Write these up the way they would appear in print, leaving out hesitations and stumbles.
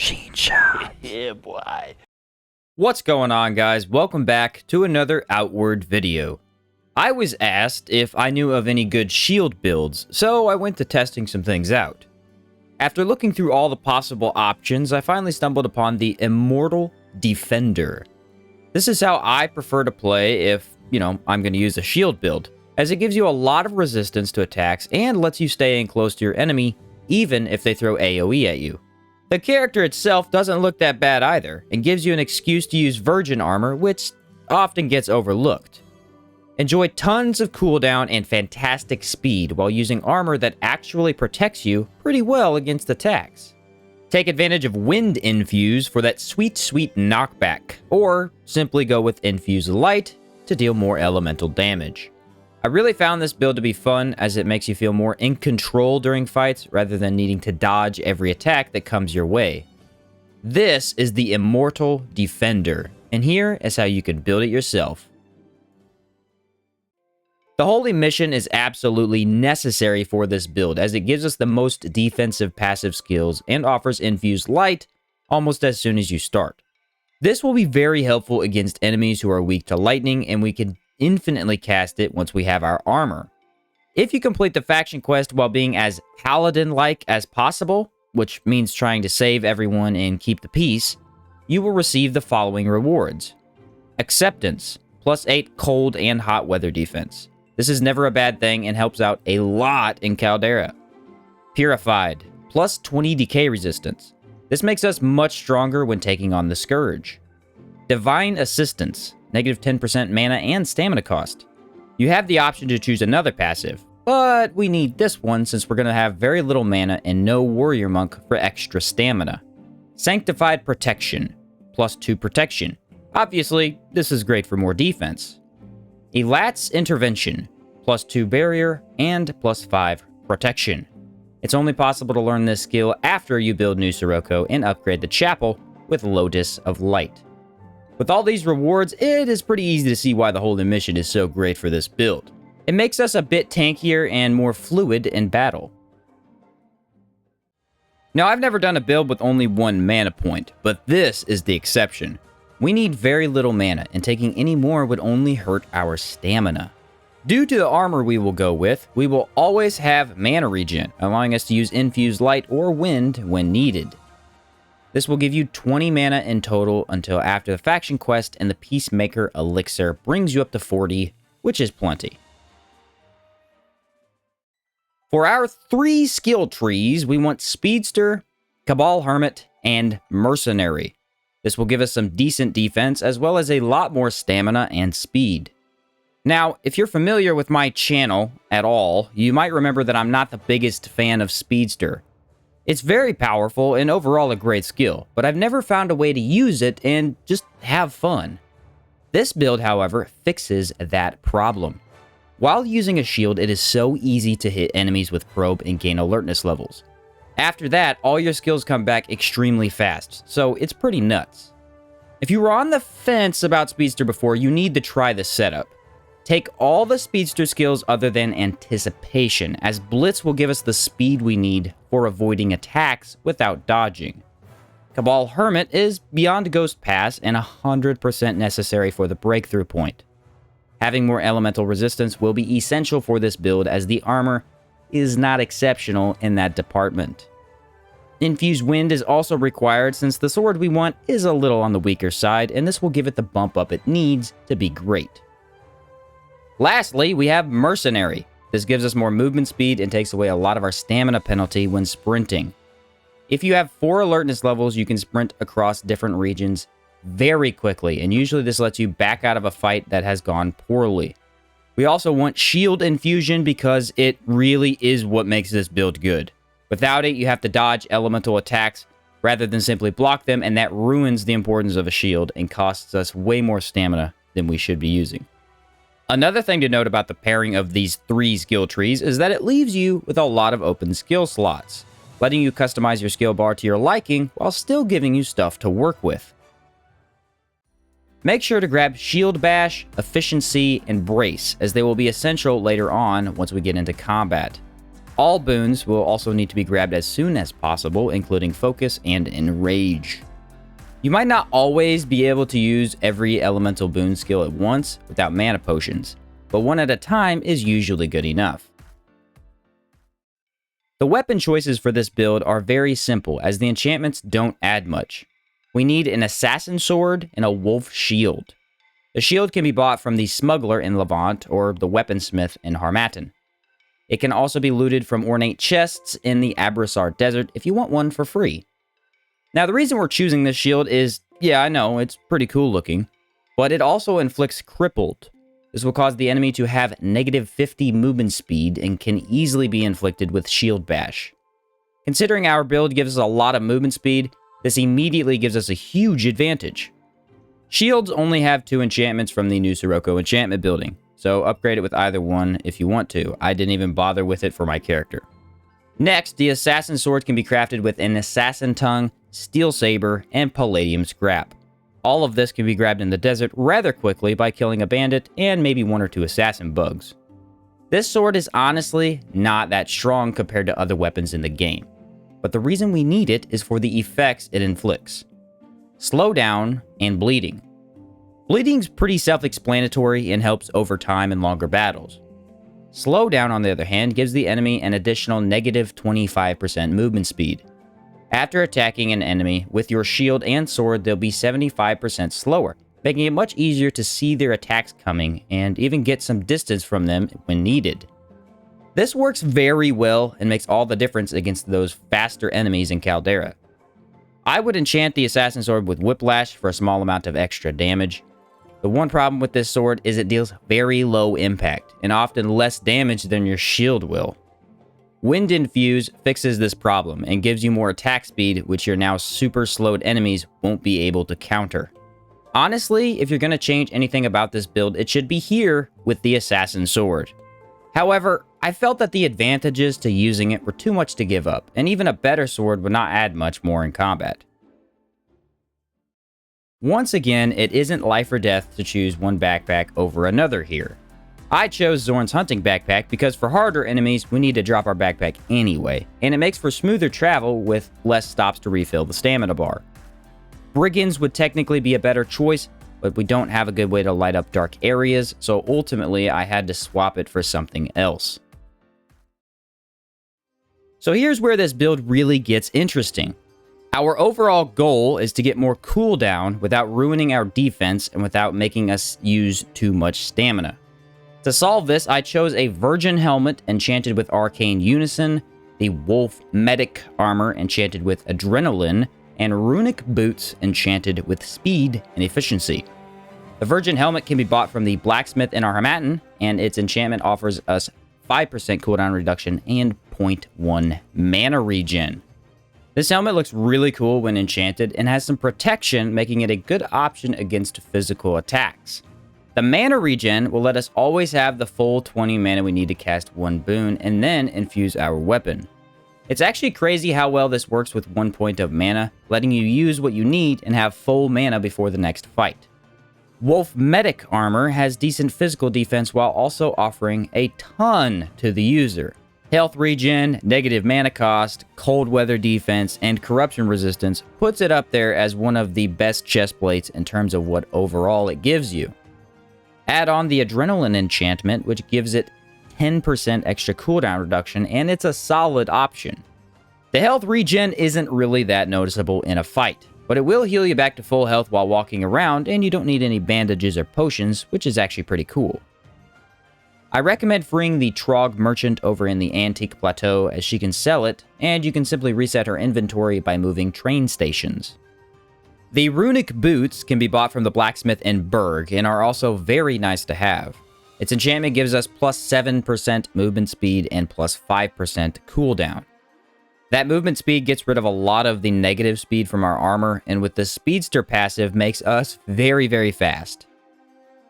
Shot. Yeah, boy. What's going on, guys? Welcome back to another Outward video. I was asked if I knew of any good shield builds, so I went to testing some things out. After looking through all the possible options, I finally stumbled upon the Immortal Defender. This is how I prefer to play if, I'm going to use a shield build, as it gives you a lot of resistance to attacks and lets you stay in close to your enemy, even if they throw AoE at you. The character itself doesn't look that bad either, and gives you an excuse to use virgin armor, which often gets overlooked. Enjoy tons of cooldown and fantastic speed while using armor that actually protects you pretty well against attacks. Take advantage of Wind Infuse for that sweet knockback, or simply go with Infuse Light to deal more elemental damage. I really found this build to be fun as it makes you feel more in control during fights rather than needing to dodge every attack that comes your way. This is the Immortal Defender, and here is how you can build it yourself. The Holy Mission is absolutely necessary for this build as it gives us the most defensive passive skills and offers Infused Light almost as soon as you start. This will be very helpful against enemies who are weak to lightning, and we can infinitely cast it once we have our armor. If you complete the faction quest while being as paladin-like as possible, which means trying to save everyone and keep the peace, you will receive the following rewards. Acceptance, +8 cold and hot weather defense. This is never a bad thing and helps out a lot in Caldera. Purified, +20 decay resistance. This makes us much stronger when taking on the Scourge. Divine Assistance, -10% mana and stamina cost. You have the option to choose another passive, but we need this one since we're going to have very little mana and no Warrior Monk for extra stamina. Sanctified Protection, +2 protection. Obviously, this is great for more defense. Elat's Intervention, +2 barrier and +5 protection. It's only possible to learn this skill after you build New Sirocco and upgrade the chapel with Lotus of Light. With all these rewards, it is pretty easy to see why the Holy Mission is so great for this build. It makes us a bit tankier and more fluid in battle. Now, I've never done a build with only one mana point, but this is the exception. We need very little mana, and taking any more would only hurt our stamina. Due to the armor we will go with, we will always have mana regen, allowing us to use Infused Light or Wind when needed. This will give you 20 mana in total until after the faction quest, and the Peacemaker Elixir brings you up to 40, which is plenty. For our 3 skill trees, we want Speedster, Cabal Hermit, and Mercenary. This will give us some decent defense, as well as a lot more stamina and speed. Now, if you're familiar with my channel at all, you might remember that I'm not the biggest fan of Speedster. It's very powerful and overall a great skill, but I've never found a way to use it and just have fun. This build, however, fixes that problem. While using a shield, it is so easy to hit enemies with probe and gain alertness levels. After that, all your skills come back extremely fast, so it's pretty nuts. If you were on the fence about Speedster before, you need to try this setup. Take all the Speedster skills other than Anticipation, as Blitz will give us the speed we need for avoiding attacks without dodging. Cabal Hermit is beyond Ghost Pass and 100% necessary for the breakthrough point. Having more elemental resistance will be essential for this build, as the armor is not exceptional in that department. Infused Wind is also required since the sword we want is a little on the weaker side, and this will give it the bump up it needs to be great. Lastly, we have Mercenary. This gives us more movement speed and takes away a lot of our stamina penalty when sprinting. If you have 4 alertness levels, you can sprint across different regions very quickly, and usually this lets you back out of a fight that has gone poorly. We also want Shield Infusion because it really is what makes this build good. Without it, you have to dodge elemental attacks rather than simply block them, and that ruins the importance of a shield and costs us way more stamina than we should be using. Another thing to note about the pairing of these 3 skill trees is that it leaves you with a lot of open skill slots, letting you customize your skill bar to your liking while still giving you stuff to work with. Make sure to grab Shield Bash, Efficiency, and Brace, as they will be essential later on once we get into combat. All boons will also need to be grabbed as soon as possible, including Focus and Enrage. You might not always be able to use every elemental boon skill at once without mana potions, but one at a time is usually good enough. The weapon choices for this build are very simple, as the enchantments don't add much. We need an assassin sword and a wolf shield. The shield can be bought from the smuggler in Levant or the weaponsmith in Harmattan. It can also be looted from ornate chests in the Abrasar Desert if you want one for free. Now, the reason we're choosing this shield is, yeah, I know, it's pretty cool looking, but it also inflicts crippled. This will cause the enemy to have negative 50 movement speed and can easily be inflicted with shield bash. Considering our build gives us a lot of movement speed, this immediately gives us a huge advantage. Shields only have 2 enchantments from the new Sirocco enchantment building, so upgrade it with either one if you want to. I didn't even bother with it for my character. Next, the Assassin Sword can be crafted with an Assassin Tongue, Steel Saber, and Palladium Scrap. All of this can be grabbed in the desert rather quickly by killing a bandit and maybe 1 or 2 assassin bugs. This sword is honestly not that strong compared to other weapons in the game, but the reason we need it is for the effects it inflicts. Slowdown and bleeding. Bleeding's pretty self-explanatory and helps over time in longer battles. Slowdown, on the other hand, gives the enemy an additional negative 25% movement speed. After attacking an enemy with your shield and sword, they'll be 75% slower, making it much easier to see their attacks coming and even get some distance from them when needed. This works very well and makes all the difference against those faster enemies in Caldera. I would enchant the Assassin Sword with Whiplash for a small amount of extra damage. The one problem with this sword is it deals very low impact, and often less damage than your shield will. Wind Infuse fixes this problem and gives you more attack speed, which your now super slowed enemies won't be able to counter. Honestly, if you're going to change anything about this build, it should be here with the Assassin Sword. However, I felt that the advantages to using it were too much to give up, and even a better sword would not add much more in combat. Once again, it isn't life or death to choose one backpack over another here. I chose Zorn's hunting backpack because for harder enemies, we need to drop our backpack anyway, and it makes for smoother travel with less stops to refill the stamina bar. Brigands would technically be a better choice, but we don't have a good way to light up dark areas, so ultimately I had to swap it for something else. So here's where this build really gets interesting. Our overall goal is to get more cooldown without ruining our defense and without making us use too much stamina. To solve this, I chose a Virgin Helmet enchanted with Arcane Unison, the Wolf Medic Armor enchanted with Adrenaline, and Runic Boots enchanted with Speed and Efficiency. The Virgin Helmet can be bought from the Blacksmith in Harmattan, and its enchantment offers us 5% cooldown reduction and 0.1 mana regen. This helmet looks really cool when enchanted and has some protection, making it a good option against physical attacks. The mana regen will let us always have the full 20 mana we need to cast one boon and then infuse our weapon. It's actually crazy how well this works with 1 point of mana, letting you use what you need and have full mana before the next fight. Wolf Medic Armor has decent physical defense while also offering a ton to the user. Health regen, negative mana cost, cold weather defense, and corruption resistance puts it up there as one of the best chest plates in terms of what overall it gives you. Add on the Adrenaline enchantment, which gives it 10% extra cooldown reduction, and it's a solid option. The health regen isn't really that noticeable in a fight, but it will heal you back to full health while walking around, and you don't need any bandages or potions, which is actually pretty cool. I recommend freeing the Trog merchant over in the Antique Plateau, as she can sell it, and you can simply reset her inventory by moving train stations. The Runic Boots can be bought from the Blacksmith in Berg, and are also very nice to have. Its enchantment gives us plus 7% movement speed and plus 5% cooldown. That movement speed gets rid of a lot of the negative speed from our armor, and with the Speedster passive makes us very, very fast.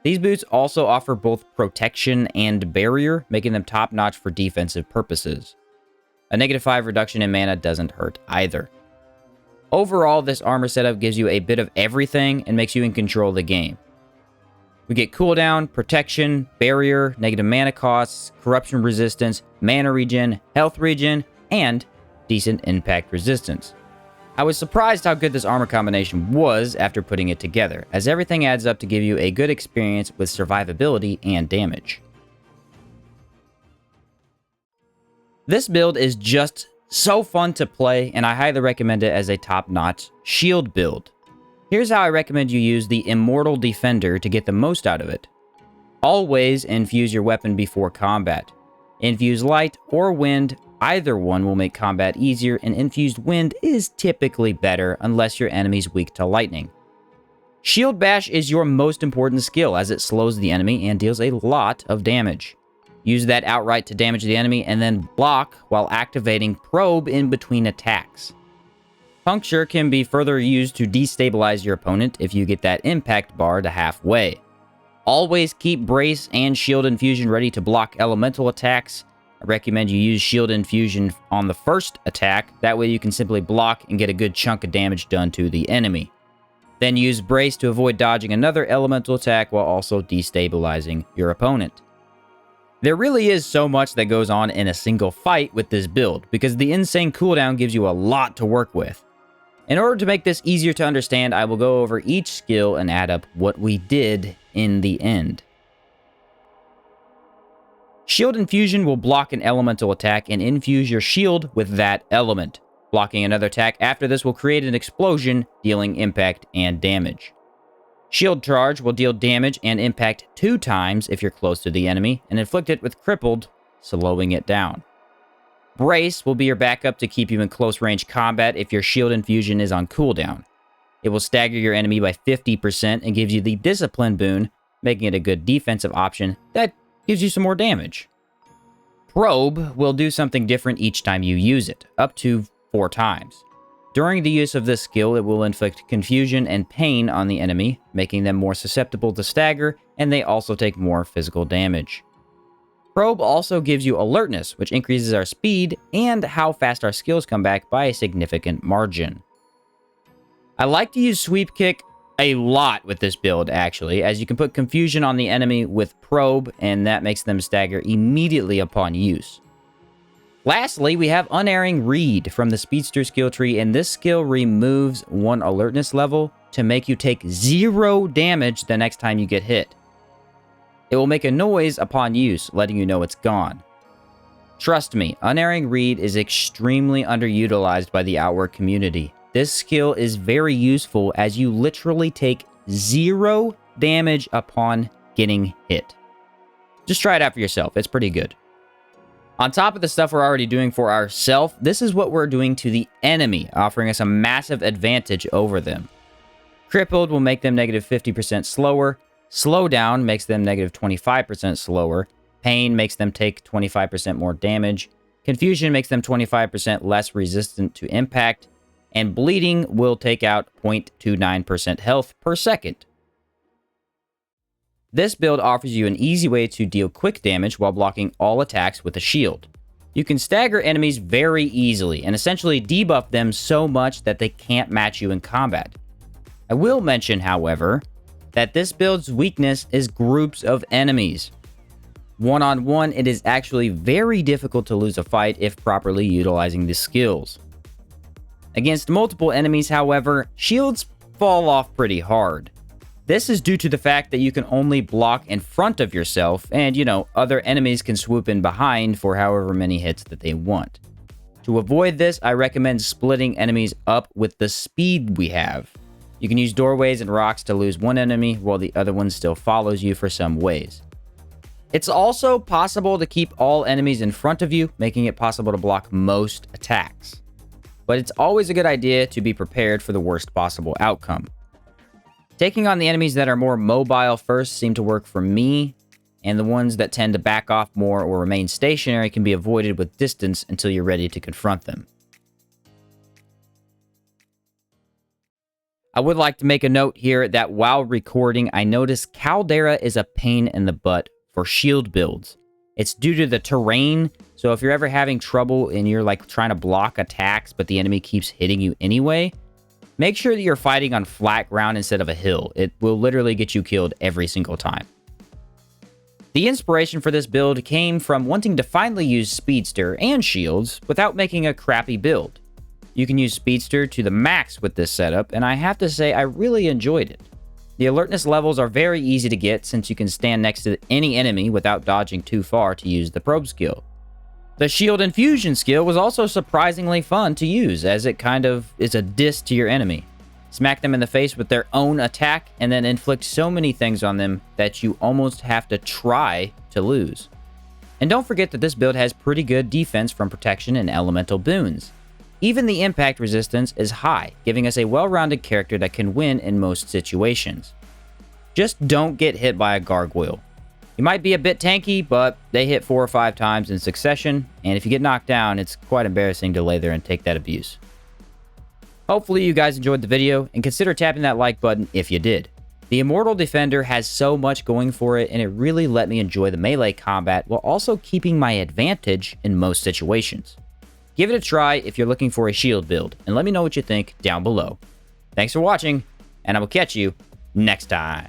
These boots also offer both protection and barrier, making them top-notch for defensive purposes. A -5 reduction in mana doesn't hurt either. Overall, this armor setup gives you a bit of everything and makes you in control of the game. We get cooldown, protection, barrier, negative mana costs, corruption resistance, mana regen, health regen, and decent impact resistance. I was surprised how good this armor combination was after putting it together, as everything adds up to give you a good experience with survivability and damage. This build is just so fun to play, and I highly recommend it as a top-notch shield build. Here's how I recommend you use the Immortal Defender to get the most out of it. Always infuse your weapon before combat. Infuse light or wind, either one will make combat easier, and infused wind is typically better unless your enemy's weak to lightning. Shield Bash is your most important skill as it slows the enemy and deals a lot of damage. Use that outright to damage the enemy and then block while activating Probe in between attacks. Puncture can be further used to destabilize your opponent if you get that impact bar to halfway. Always keep Brace and Shield Infusion ready to block elemental attacks. I recommend you use Shield Infusion on the first attack, that way you can simply block and get a good chunk of damage done to the enemy. Then use Brace to avoid dodging another elemental attack while also destabilizing your opponent. There really is so much that goes on in a single fight with this build, because the insane cooldown gives you a lot to work with. In order to make this easier to understand, I will go over each skill and add up what we did in the end. Shield Infusion will block an elemental attack and infuse your shield with that element. Blocking another attack after this will create an explosion, dealing impact and damage. Shield Charge will deal damage and impact 2 times if you're close to the enemy, and inflict it with Crippled, slowing it down. Brace will be your backup to keep you in close range combat if your Shield Infusion is on cooldown. It will stagger your enemy by 50% and gives you the Discipline boon, making it a good defensive option that gives you some more damage. Probe will do something different each time you use it, up to 4 times. During the use of this skill, it will inflict confusion and pain on the enemy, making them more susceptible to stagger, and they also take more physical damage. Probe also gives you alertness, which increases our speed and how fast our skills come back by a significant margin. I like to use Sweep Kick a lot with this build, actually, as you can put confusion on the enemy with Probe, and that makes them stagger immediately upon use. Lastly, we have Unerring Read from the Speedster skill tree, and this skill removes 1 alertness level to make you take 0 damage the next time you get hit. It will make a noise upon use, letting you know it's gone. Trust me, Unerring Read is extremely underutilized by the Outwork community. This skill is very useful as you literally take 0 damage upon getting hit. Just try it out for yourself, it's pretty good. On top of the stuff we're already doing for ourselves, this is what we're doing to the enemy, offering us a massive advantage over them. Crippled will make them negative 50% slower. Slowdown makes them negative 25% slower. Pain makes them take 25% more damage. Confusion makes them 25% less resistant to impact. And bleeding will take out 0.29% health per second. This build offers you an easy way to deal quick damage while blocking all attacks with a shield. You can stagger enemies very easily and essentially debuff them so much that they can't match you in combat. I will mention, however, that this build's weakness is groups of enemies. One-on-one, it is actually very difficult to lose a fight if properly utilizing the skills. Against multiple enemies, however, shields fall off pretty hard. This is due to the fact that you can only block in front of yourself, and, other enemies can swoop in behind for however many hits that they want. To avoid this, I recommend splitting enemies up with the speed we have. You can use doorways and rocks to lose one enemy, while the other one still follows you for some ways. It's also possible to keep all enemies in front of you, making it possible to block most attacks. But it's always a good idea to be prepared for the worst possible outcome. Taking on the enemies that are more mobile first seem to work for me, and the ones that tend to back off more or remain stationary can be avoided with distance until you're ready to confront them. I would like to make a note here that while recording, I noticed Caldera is a pain in the butt for shield builds. It's due to the terrain, so if you're ever having trouble and you're trying to block attacks, but the enemy keeps hitting you anyway, Make sure that you're fighting on flat ground instead of a hill. It will literally get you killed every single time. The inspiration for this build came from wanting to finally use Speedster and shields without making a crappy build. You can use Speedster to the max with this setup, and I have to say I really enjoyed it. The alertness levels are very easy to get since you can stand next to any enemy without dodging too far to use the probe skill. The shield infusion skill was also surprisingly fun to use, as it kind of is a diss to your enemy. Smack them in the face with their own attack and then inflict so many things on them that you almost have to try to lose. And don't forget that this build has pretty good defense from protection and elemental boons. Even the impact resistance is high, giving us a well-rounded character that can win in most situations. Just don't get hit by a gargoyle. You might be a bit tanky, but they hit 4 or 5 times in succession, and if you get knocked down, it's quite embarrassing to lay there and take that abuse. Hopefully you guys enjoyed the video, and consider tapping that like button if you did. The Immortal Defender has so much going for it, and it really let me enjoy the melee combat while also keeping my advantage in most situations. Give it a try if you're looking for a shield build, and let me know what you think down below. Thanks for watching, and I will catch you next time.